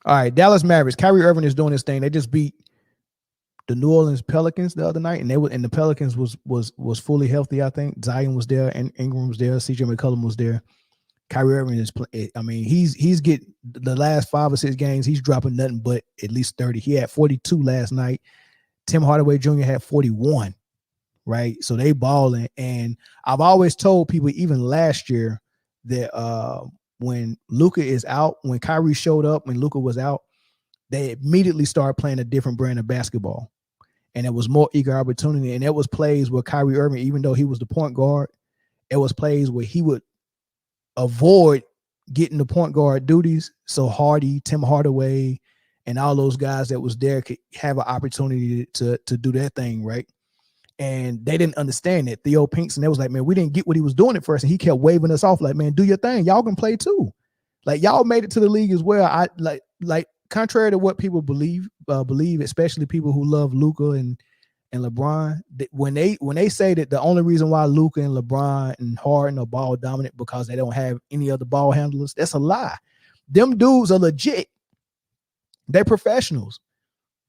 All right, Dallas Mavericks. Kyrie Irving is doing this thing. They just beat the New Orleans Pelicans the other night, and the Pelicans was fully healthy. I think Zion was there, and Ingram was there, CJ McCollum was there. Kyrie Irving is playing. I mean, he's getting the last 5 or 6 games. He's dropping nothing but at least 30. He had 42 last night. Tim Hardaway Jr. had 41. Right, so they balling, and I've always told people, even last year, that when Luka is out, when Kyrie showed up, when Luka was out, they immediately started playing a different brand of basketball, and it was more eager opportunity. And it was plays where Kyrie Irving, even though he was the point guard, it was plays where he would avoid getting the point guard duties. So Hardy, Tim Hardaway, and all those guys that was there could have an opportunity to do their thing, right? And they didn't understand it. Theo Pinkston, they was like, man, we didn't get what he was doing at first. And he kept waving us off like, man, do your thing. Y'all can play too. Like, y'all made it to the league as well. I like contrary to what people believe, especially people who love Luka and LeBron, when they say that the only reason why Luka and LeBron and Harden are ball dominant because they don't have any other ball handlers, that's a lie. Them dudes are legit. They're professionals.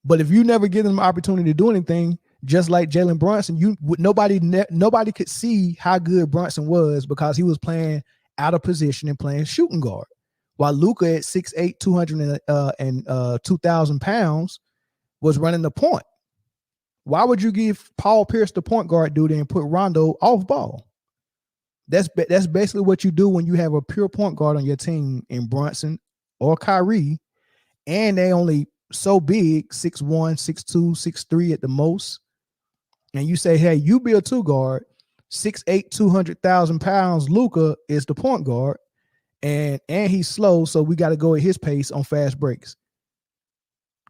But if you never give them an opportunity to do anything, just like Jalen Brunson, nobody could see how good Brunson was because he was playing out of position and playing shooting guard. While Luka at 6'8", 2,000 pounds was running the point. Why would you give Paul Pierce the point guard duty and put Rondo off ball? That's basically what you do when you have a pure point guard on your team in Brunson or Kyrie, and they only so big, 6'1", 6'2", 6'3" at the most. And you say, hey, you be a 2 guard, 6'8", 200,000 pounds. Luka is the point guard, and he's slow, so we got to go at his pace on fast breaks.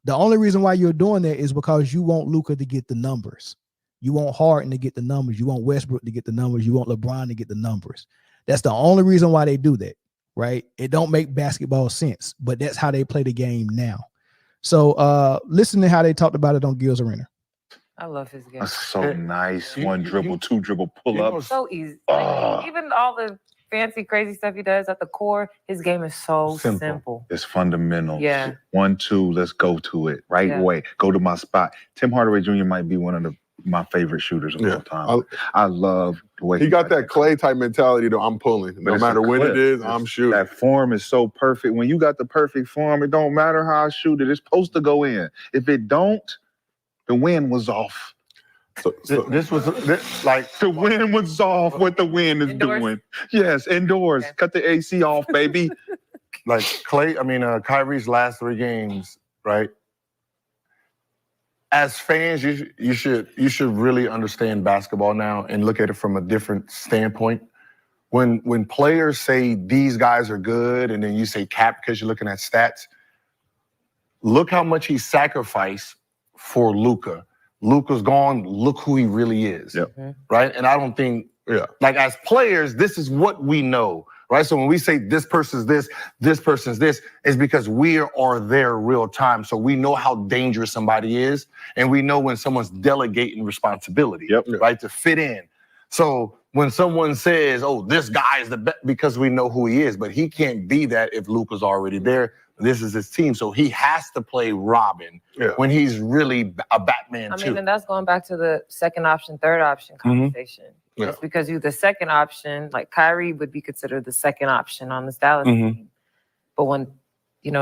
The only reason why you're doing that is because you want Luka to get the numbers. You want Harden to get the numbers. You want Westbrook to get the numbers. You want LeBron to get the numbers. That's the only reason why they do that, right? It don't make basketball sense, but that's how they play the game now. So listen to how they talked about it on Gil's Arena. I love his game. That's so nice. 1 dribble, 2 dribble, pull up. So easy. Like, even all the fancy, crazy stuff he does at the core, his game is so simple. It's fundamental. Yeah. 1, 2, let's go to it. Right way. Go to my spot. Tim Hardaway Jr. might be one of my favorite shooters of all time. I love the way he got that Clay type mentality that I'm pulling. No matter when it is, I'm shooting. That form is so perfect. When you got the perfect form, it don't matter how I shoot it. It's supposed to go in. If it don't, the wind was off. So this was like the wind was off. What the wind is doing? Yes, indoors. Okay. Cut the AC off, baby. Like Kyrie's last 3 games, right? As fans, you should really understand basketball now and look at it from a different standpoint. When players say these guys are good, and then you say cap because you're looking at stats. Look how much he sacrificed for Luka. Luka's gone. Look who he really is. Yep. Right? And I don't think, like as players, this is what we know. Right? So when we say this person's this person's this, it's because we are there real time. So we know how dangerous somebody is. And we know when someone's delegating responsibility, right? To fit in. So when someone says, oh, this guy is the best, because we know who he is, but he can't be that if Luka's already there. This is his team. So he has to play Robin when he's really a Batman too. And that's going back to the second option, third option conversation. Yeah. It's because you're the second option, like Kyrie would be considered the second option on this Dallas team. But when,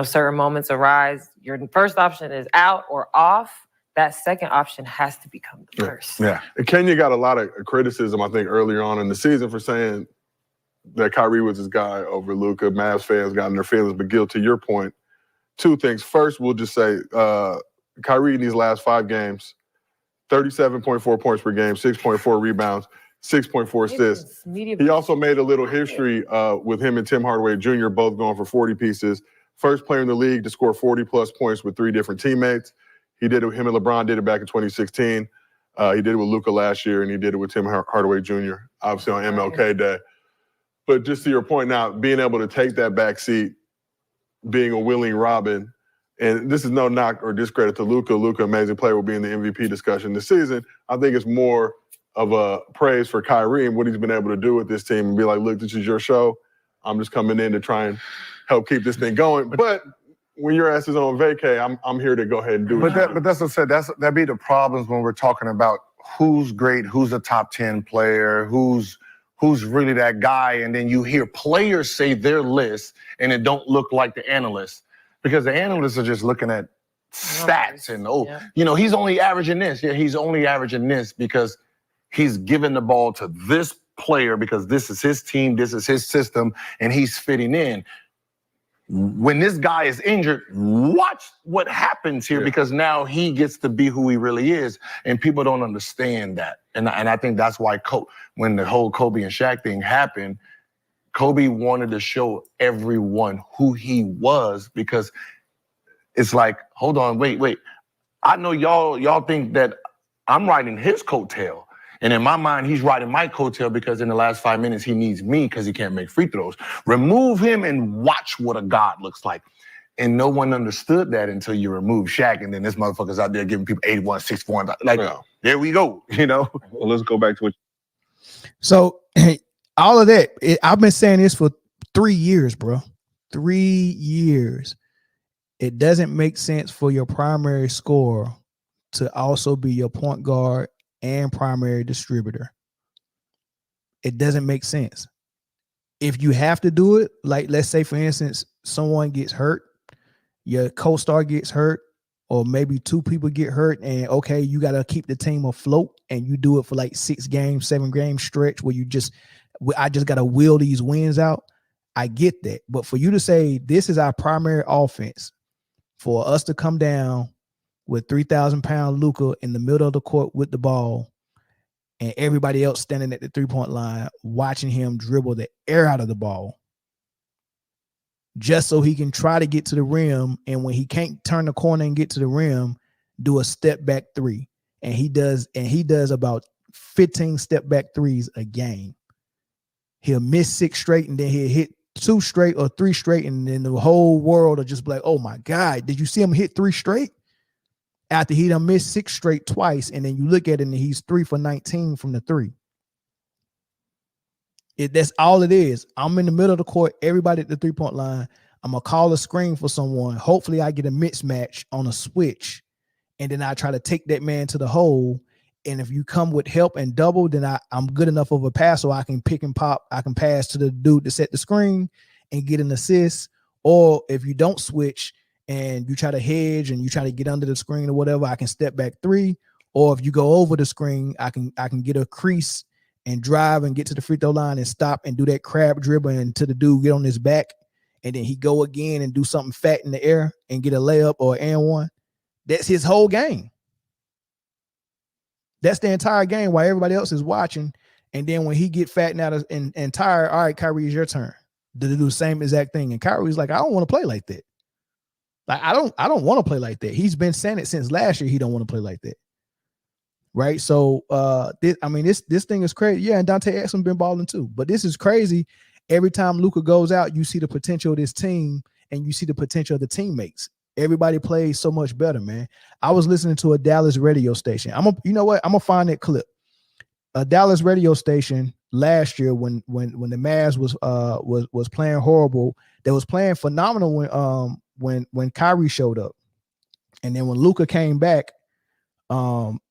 certain moments arise, your first option is out or off, that second option has to become the first. Yeah. And Kenya got a lot of criticism, I think, earlier on in the season for saying that Kyrie was his guy over Luka. Mavs fans got in their feelings. But Gil, to your point, 2 things. First, we'll just say Kyrie in these last 5 games, 37.4 points per game, 6.4 rebounds, 6.4 assists. He also made a little history with him and Tim Hardaway Jr. both going for 40 pieces. First player in the league to score 40-plus points with 3 different teammates. Him and LeBron did it back in 2016. He did it with Luka last year, and he did it with Tim Hardaway Jr., obviously on MLK Day. But just to your point now, being able to take that back seat, being a willing Robin, and this is no knock or discredit to Luka. Luka, amazing player, will be in the MVP discussion this season. I think it's more of a praise for Kyrie and what he's been able to do with this team and be like, look, this is your show. I'm just coming in to try and help keep this thing going. But when your ass is on vacay, I'm here to go ahead and do it. But that's what I said. That'd be the problems when we're talking about who's great, who's a top 10 player, who's really that guy, and then you hear players say their list and it don't look like the analysts, because the analysts are just looking at stats and he's only averaging this. Yeah, he's only averaging this because he's giving the ball to this player because this is his team, this is his system, and he's fitting in. When this guy is injured, watch what happens here because now he gets to be who he really is, and people don't understand that. And I think that's why when the whole Kobe and Shaq thing happened, Kobe wanted to show everyone who he was, because it's like, hold on, wait. I know y'all think that I'm riding his coattail. And in my mind, he's riding my coattail because in the last 5 minutes, he needs me because he can't make free throws. Remove him and watch what a god looks like. And no one understood that until you remove Shaq. And then this motherfucker's out there giving people 81, 61. There we go, Well, let's go back to it. So all of that, I've been saying this for 3 years, bro. 3 years. It doesn't make sense for your primary scorer to also be your point guard and primary distributor. It doesn't make sense. If you have to do it, like let's say for instance, someone gets hurt, your co-star gets hurt, or maybe 2 people get hurt, and okay, you got to keep the team afloat, and you do it for like 6 games, 7 game stretch where I just got to wheel these wins out. I get that. But for you to say this is our primary offense, for us to come down with 3,000-pound Luka in the middle of the court with the ball and everybody else standing at the 3-point line watching him dribble the air out of the ball just so he can try to get to the rim, and when he can't turn the corner and get to the rim, do a step back 3. And he does about 15 step back 3s a game. He'll miss 6 straight, and then he'll hit 2 straight or 3 straight, and then the whole world will just be like, oh my God, did you see him hit 3 straight? After he done missed 6 straight twice, and then you look at it and he's 3 for 19 from the 3. That's all it is. I'm in the middle of the court, everybody at the 3-point line. I'm going to call a screen for someone. Hopefully I get a mismatch on a switch, and then I try to take that man to the hole. And if you come with help and double, then I'm good enough of a pass so I can pick and pop. I can pass to the dude to set the screen and get an assist. Or if you don't switch and you try to hedge and you try to get under the screen or whatever, I can step back 3. Or if you go over the screen, I can get a crease and drive and get to the free throw line and stop and do that crab dribble until the dude get on his back, and then he go again and do something fat in the air and get a layup or an one. That's his whole game. That's the entire game while everybody else is watching. And then when he get fattened out and tired, all right, Kyrie, it's your turn to do the same exact thing. And Kyrie's like, I don't want to play like that. Like, I don't want to play like that. He's been saying it since last year. He don't want to play like that. Right. So this thing is crazy. Yeah, and Dante Exum been balling too. But this is crazy. Every time Luka goes out, you see the potential of this team and you see the potential of the teammates. Everybody plays so much better, man. I was listening to a Dallas radio station. You know what? I'm gonna find that clip. A Dallas radio station last year when the Mavs was playing horrible. They was playing phenomenal when Kyrie showed up, and then when Luka came back,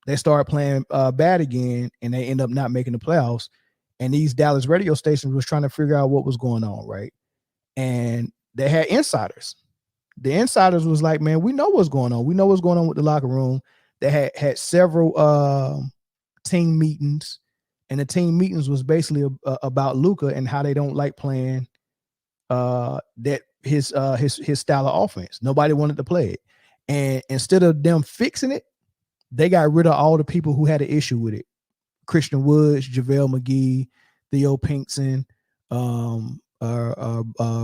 they started playing bad again, and they end up not making the playoffs. And these Dallas radio stations was trying to figure out what was going on, right? And they had insiders. The insiders was like, man, we know what's going on. We know what's going on with the locker room. They had several team meetings, and the team meetings was basically about Luka and how they don't like playing that his style of offense. Nobody wanted to play it. And instead of them fixing it, they got rid of all the people who had an issue with it. Christian Woods, JaVale McGee, Theo Pinkston,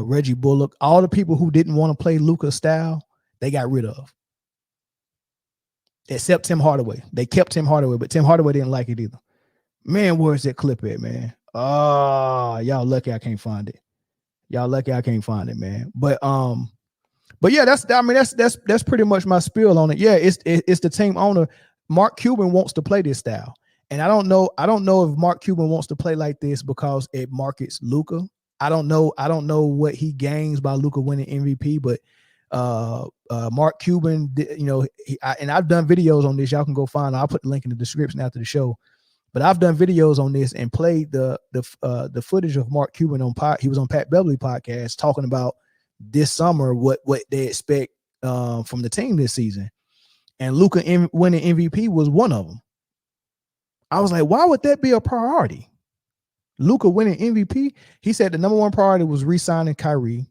Reggie Bullock, all the people who didn't want to play Luka's style, they got rid of. Except Tim Hardaway. They kept Tim Hardaway, but Tim Hardaway didn't like it either. Man, where's that clip at, man? Y'all lucky I can't find it. Y'all lucky I can't find it, man. But yeah, that's pretty much my spiel on it. Yeah, it's the team owner. Mark Cuban wants to play this style. And I don't know if Mark Cuban wants to play like this because it markets Luka. I don't know what he gains by Luka winning MVP, but Mark Cuban, and I've done videos on this. Y'all can go find it. I'll put the link in the description after the show. But I've done videos on this and played the footage of Mark Cuban he was on Pat Beverly podcast talking about this summer what they expect from the team this season. And Luka winning MVP was one of them. I was like, why would that be a priority? Luka winning MVP, he said the number one priority was re-signing Kyrie.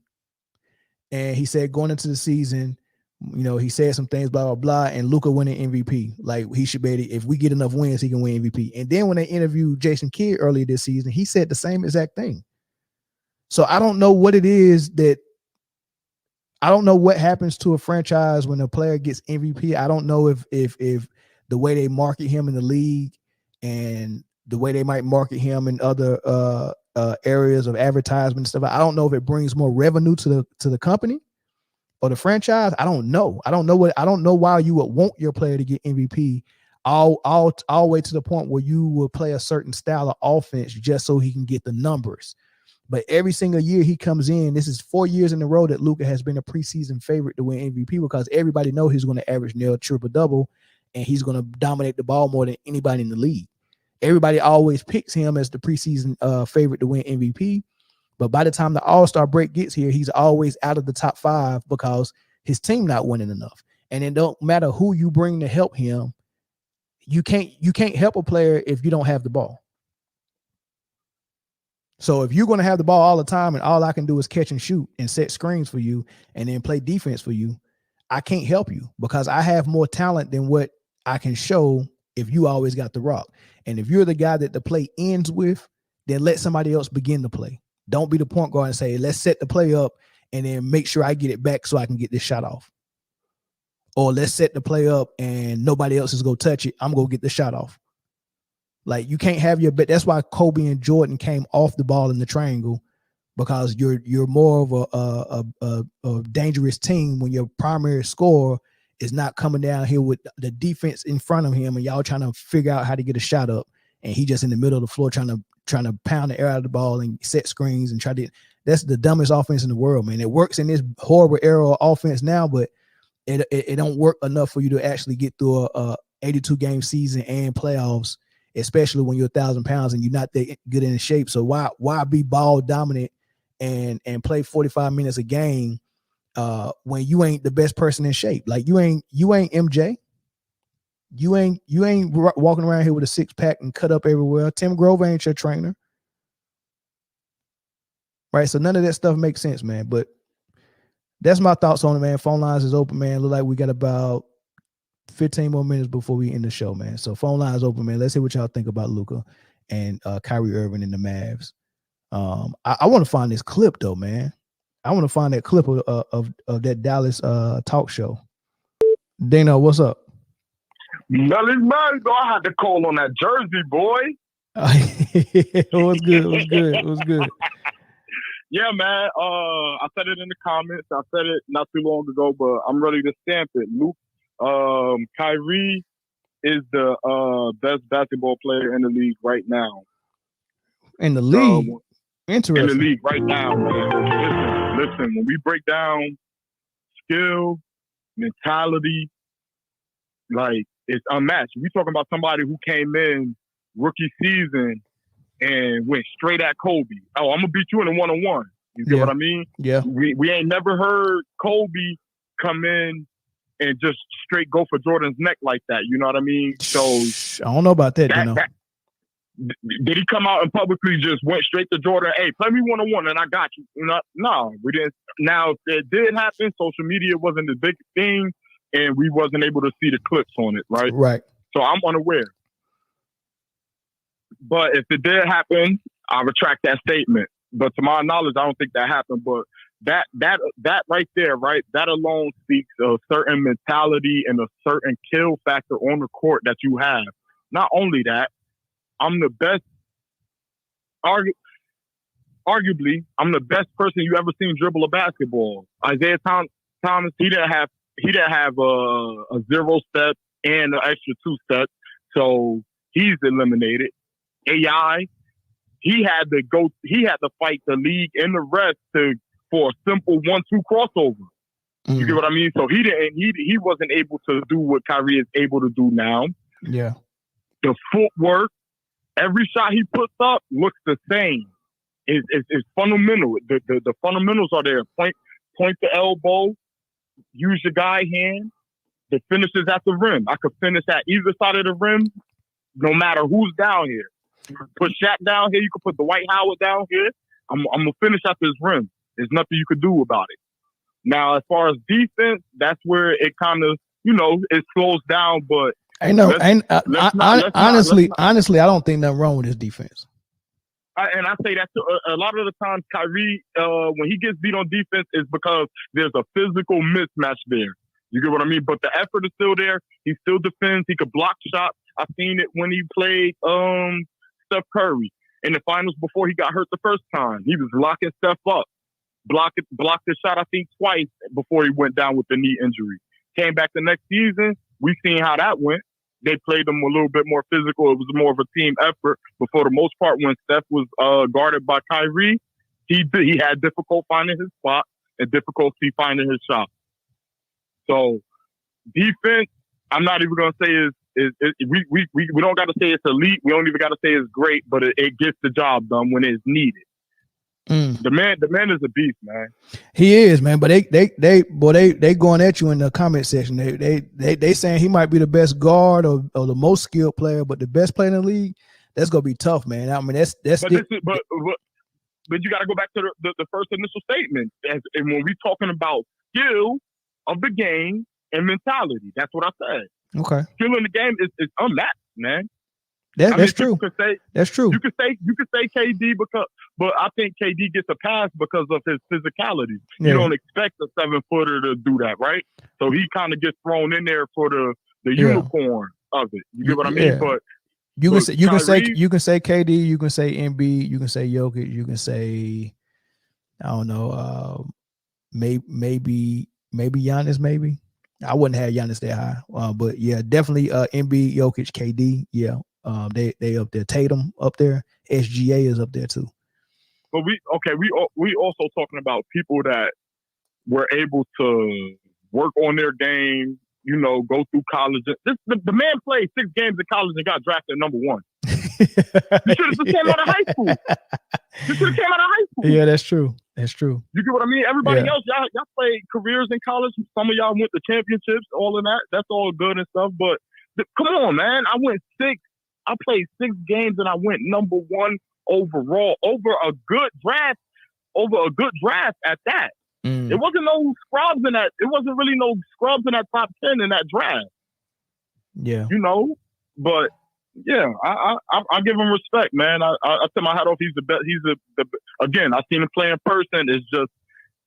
And he said going into the season, he said some things, blah, blah, blah, and Luka winning MVP. Like, he should be able to, if we get enough wins, he can win MVP. And then when they interviewed Jason Kidd earlier this season, he said the same exact thing. So I don't know what it is I don't know what happens to a franchise when a player gets MVP. I don't know if the way they market him in the league and the way they might market him in other areas of advertisement and stuff, I don't know if it brings more revenue to the company or the franchise. I don't know. I don't know why you would want your player to get MVP all the way to the point where you will play a certain style of offense just so he can get the numbers. But every single year he comes in, this is 4 years in a row that Luka has been a preseason favorite to win MVP because everybody knows he's going to average near a triple-double and he's going to dominate the ball more than anybody in the league. Everybody always picks him as the preseason favorite to win MVP. But by the time the All-Star break gets here, he's always out of the top 5 because his team not winning enough. And it don't matter who you bring to help him. You can't help a player if you don't have the ball. So if you're going to have the ball all the time and all I can do is catch and shoot and set screens for you and then play defense for you, I can't help you because I have more talent than what I can show if you always got the rock. And if you're the guy that the play ends with, then let somebody else begin the play. Don't be the point guard and say, let's set the play up and then make sure I get it back so I can get this shot off. Or let's set the play up and nobody else is going to touch it. I'm going to get the shot off. Like, you can't have your bet. That's why Kobe and Jordan came off the ball in the triangle, because you're more of a dangerous team when your primary scorer is not coming down here with the defense in front of him and y'all trying to figure out how to get a shot up, and he just in the middle of the floor trying to pound the air out of the ball and set screens and that's the dumbest offense in the world, man. It works in this horrible era of offense now, but it don't work enough for you to actually get through a 82 game season and playoffs, especially when you're 1,000 pounds and you're not that good in shape. So why be ball dominant and play 45 minutes a game when you ain't the best person in shape? Like, you ain't MJ. You ain't walking around here with a 6-pack and cut up everywhere. Tim Grover ain't your trainer. Right? So none of that stuff makes sense, man. But that's my thoughts on it, man. Phone lines is open, man. Look like we got about 15 more minutes before we end the show, man. So phone lines open, man. Let's see what y'all think about Luka and Kyrie Irving and the Mavs. I want to find this clip though, man. I want to find that clip of that Dallas talk show. Dana, what's up? Nothing bad, though. I had to call on that Jersey, boy. It was good. Yeah, man. I said it in the comments. I said it not too long ago, but I'm ready to stamp it. Luke, Kyrie is the best basketball player in the league right now. In the league? Interesting. In the league right now, man. Listen, when we break down skill, mentality, like, it's unmatched. We talking about somebody who came in rookie season and went straight at Kobe. Oh, I'm gonna beat you in a one-on-one. You get what I mean? Yeah. We ain't never heard Kobe come in and just straight go for Jordan's neck like that. You know what I mean? So I don't know about that. Did he come out and publicly just went straight to Jordan? Hey, play me one-on-one and I got you. No, we didn't. Now, if it did happen, social media wasn't the big thing, and we wasn't able to see the clips on it, right? Right. So I'm unaware. But if it did happen, I retract that statement. But to my knowledge, I don't think that happened. But that right there, right, that alone speaks of a certain mentality and a certain kill factor on the court that you have. Not only that, I'm the best, arguably, I'm the best person you ever seen dribble a basketball. Isaiah Thomas, he didn't have a 0 step and an extra 2 steps, so he's eliminated. AI, he had to fight the league and the rest for a simple 1-2 crossover. You get what I mean? So he wasn't able to do what Kyrie is able to do now. Yeah. The footwork, every shot he puts up looks the same. It's fundamental. The fundamentals are there. Point to elbow, use your guy hand. The finishes at the rim. I could finish at either side of the rim, no matter who's down here. You can put Shaq down here. You can put Dwight Howard down here. I'm gonna finish at this rim. There's nothing you could do about it. Now, as far as defense, that's where it kind of, it slows down. But honestly, I don't think nothing wrong with his defense. And I say that a lot of the times, Kyrie, when he gets beat on defense, is because there's a physical mismatch there. You get what I mean? But the effort is still there. He still defends. He could block shots. I've seen it when he played Steph Curry in the finals before he got hurt the first time. He was locking Steph up. Blocked the shot, I think, twice before he went down with the knee injury. Came back the next season. We've seen how that went. They played them a little bit more physical. It was more of a team effort. But for the most part, when Steph was guarded by Kyrie, he had difficulty finding his spot and difficulty finding his shot. So defense, I'm not even gonna say we don't got to say it's elite. We don't even got to say it's great, but it gets the job done when it's needed. The man is a beast, man. He is, man. But they going at you in the comment section. They saying he might be the best guard or the most skilled player, but the best player in the league. That's gonna be tough, man. I mean, that's. But you got to go back to the first initial statement, and when we talking about skill of the game and mentality, that's what I said. Okay. Skill in the game is unmatched, man. That's true. That's true. You could say KD but I think KD gets a pass because of his physicality. Yeah. You don't expect a 7-footer to do that, right? So he kind of gets thrown in there for the unicorn of it. You get what I mean? Yeah. But you can say KD, you can say Embiid, you can say Jokic, you can say I don't know, maybe Giannis, maybe. I wouldn't have Giannis that high, but yeah, definitely Embiid, Jokic, KD, yeah. They up there. Tatum up there. SGA is up there too. But we also talking about people that were able to work on their game. Go through college. The man played 6 games in college and got drafted number 1. You should have just came out of high school. You should have came out of high school. Yeah, that's true. That's true. You get what I mean? Everybody else, y'all played careers in college. Some of y'all went to championships. All of that. That's all good and stuff. But come on, man. I played 6 games and I went number 1 overall over a good draft at that. It wasn't no scrubs in that. It wasn't really no scrubs in that top 10 in that draft. Yeah. But yeah, I give him respect, man. I tip my hat off. He's the best. Again, I've seen him play in person. It's just,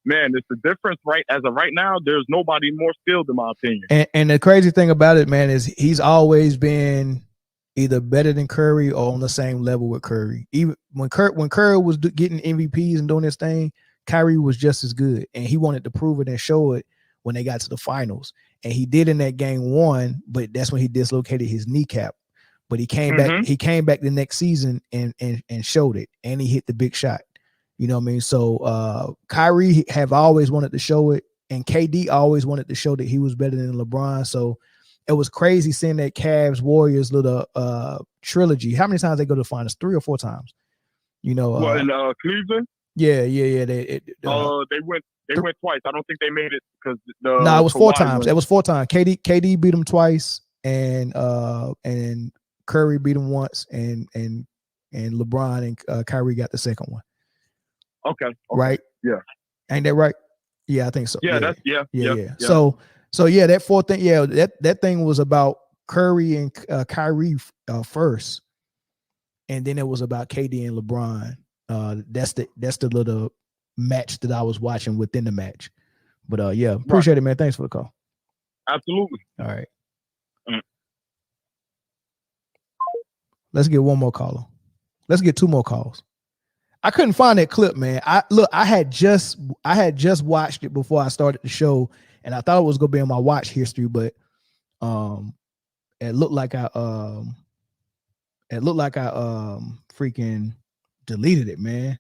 man, it's the difference, right? As of right now, there's nobody more skilled in my opinion. And the crazy thing about it, man, is he's always been either better than Curry or on the same level with Curry. Even when Curry was getting MVPs and doing this thing, Kyrie was just as good, and he wanted to prove it and show it when they got to the finals. And he did in that game 1, but that's when he dislocated his kneecap. But he came back. He came back the next season and showed it, and he hit the big shot. You know what I mean? So Kyrie have always wanted to show it, and KD always wanted to show that he was better than LeBron. So it was crazy seeing that Cavs Warriors little trilogy. How many times they go to the finals? 3 or 4 times. In Cleveland? Yeah. They went twice. I don't think they made it because it was 4 times. It was 4 times. KD beat them twice, and Curry beat him once, and LeBron and Kyrie got the second one. Okay. Right? Yeah. Ain't that right? Yeah, I think so. Yeah. Yeah. So yeah, that 4th thing, yeah, that thing was about Curry and Kyrie first, and then it was about KD and LeBron. That's the little match that I was watching within the match. But yeah, appreciate it, man. Thanks for the call. Absolutely. All right. Let's get one more caller. Let's get 2 more calls. I couldn't find that clip, man. I had just watched it before I started the show, and I thought it was gonna be on my watch history, but it looked like I freaking deleted it, man.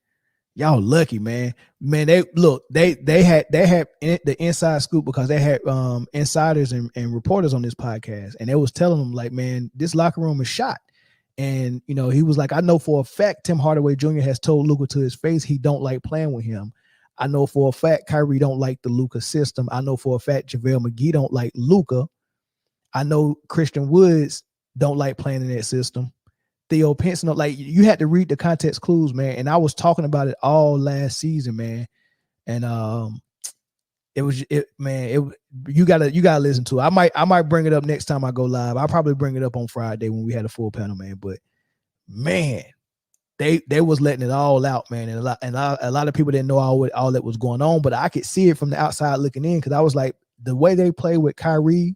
Y'all lucky, man. Man, they had the inside scoop because they had insiders and reporters on this podcast, and they was telling them like, man, this locker room is shot. And he was like, I know for a fact Tim Hardaway Jr. has told Luka to his face he don't like playing with him. I know for a fact Kyrie don't like the Luka system. I know for a fact JaVale McGee don't like Luka. I know Christian Woods don't like playing in that system. Theo Pinson, like you had to read the context clues, man. And I was talking about it all last season, man. And you gotta listen to it. I might bring it up next time I go live. I'll probably bring it up on Friday when we had a full panel, man. But man, they was letting it all out, man. And a lot of people didn't know all that was going on, but I could see it from the outside looking in because I was like, the way they play with Kyrie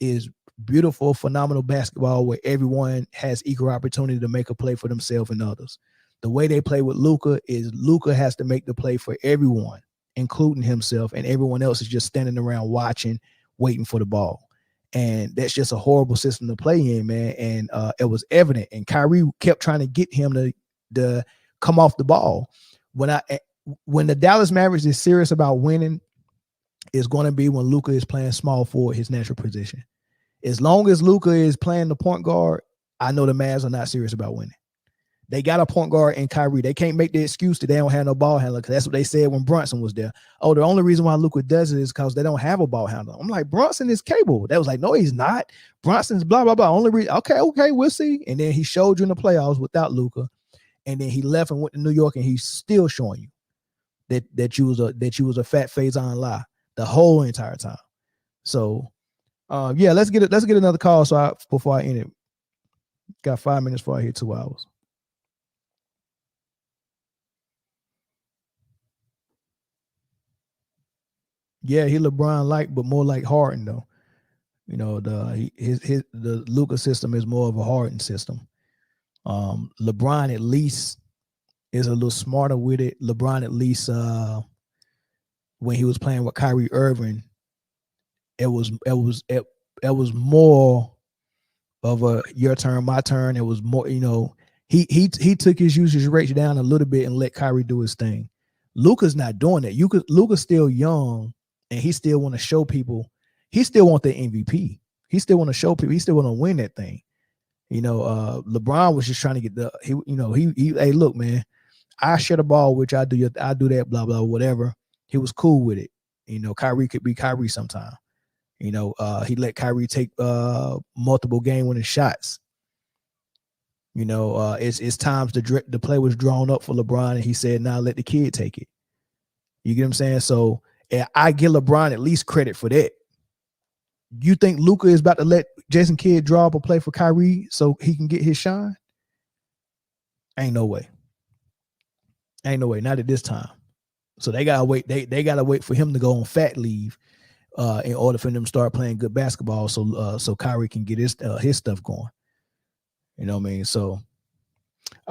is beautiful, phenomenal basketball where everyone has equal opportunity to make a play for themselves and others. The way they play with Luka is Luka has to make the play for everyone, including himself, and everyone else is just standing around watching, waiting for the ball. And that's just a horrible system to play in, man. And it was evident. And Kyrie kept trying to get him to come off the ball. When the Dallas Mavericks is serious about winning, it's going to be when Luka is playing small forward, his natural position. As long as Luka is playing the point guard, I know the Mavs are not serious about winning. They got a point guard in Kyrie. They can't make the excuse that they don't have no ball handler because that's what they said when Brunson was there. Oh, the only reason why Luka does it is because they don't have a ball handler. I'm like, Brunson is capable. They was like, no, he's not. Brunson's blah, blah, blah. Only reason, okay, we'll see. And then he showed you in the playoffs without Luka. And then he left and went to New York, and he's still showing you that you was a fat Faison lie the whole entire time. So yeah, let's get another call before I end it. Got 5 minutes before I hit 2 hours. Yeah, he LeBron like, but more like Harden though. The Luka system is more of a Harden system. LeBron at least is a little smarter with it. LeBron at least when he was playing with Kyrie Irving, it was more of a your turn, my turn. It was more, he took his usage rates down a little bit and let Kyrie do his thing. Luka's not doing that. Luka's still young and he still want to show people. He still want the MVP. He still want to show people. He still want to win that thing. LeBron was just trying to get hey, look, man, I share the ball, which I do that, blah, blah, whatever. He was cool with it. Kyrie could be Kyrie sometime. He let Kyrie take multiple game-winning shots. It's times the play was drawn up for LeBron, and he said, "Nah, let the kid take it." You get what I'm saying? So I give LeBron at least credit for that. You think Luka is about to let Jason Kidd draw up a play for Kyrie so he can get his shine? Ain't no way. Not at this time. So they gotta wait. They gotta wait for him to go on fat leave. In order for them to start playing good basketball, so Kyrie can get his stuff going. You know what I mean? So